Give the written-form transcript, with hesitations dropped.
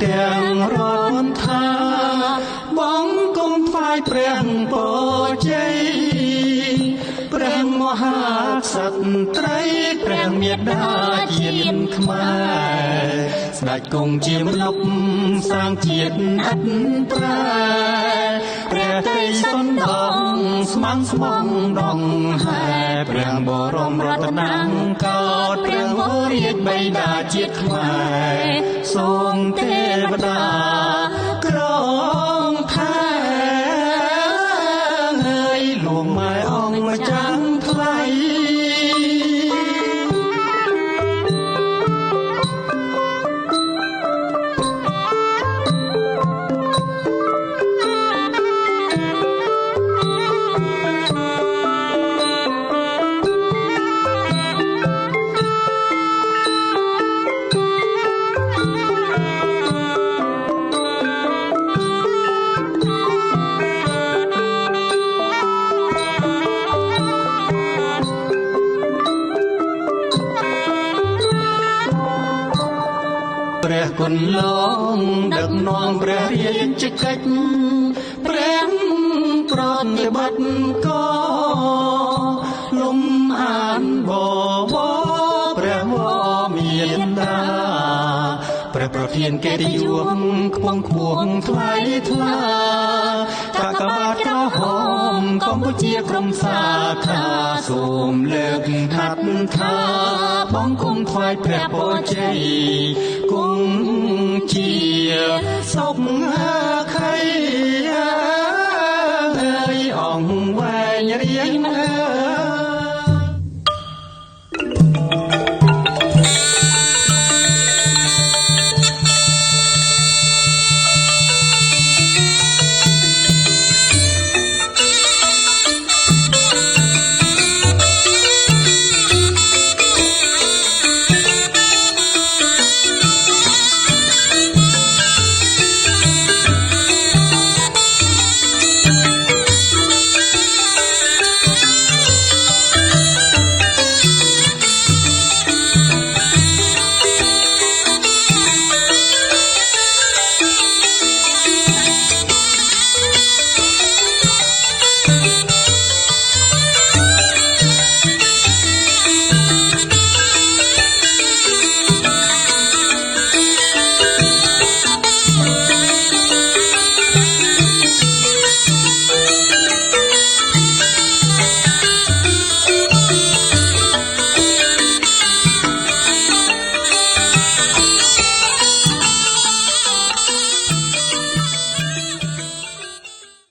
ទាំងរត់ថាបងគុំថ្វាយព្រះពរជ័យព្រះមហាក្សត្រីព្រះមេដាជាតិខ្មែរស្ដេចគង់ជាម្លប់សាងជាតិឥតប្រែព្រះតីសុនដងស្មាំងស្មងដងហែព្រះបរមរតនកោដ្ឋព្រះវររាជបិតាជាតិខ្មែរសូមទេវតាក្រងខែហើយលួងម៉ែអង្គម្ចាស់ថ្លៃព្រះគុណឡងដឹកនាំព្រះរាជកិច្ចព្រះប្រតិបត្តិក៏លំអានបវរព្រះវរមានតាព្រះប្រធានកិត្តិយសខ្ពង់ខ្ពស់ថ្លៃថ្លាកាកបាទក្រហមកម្ពុជាក្រុមសាខាសូមលើកហាត់ថាបងគុំថ្វាយព្រះពរជ័យគង់ជាសុខខៃអង្គវែងរៀង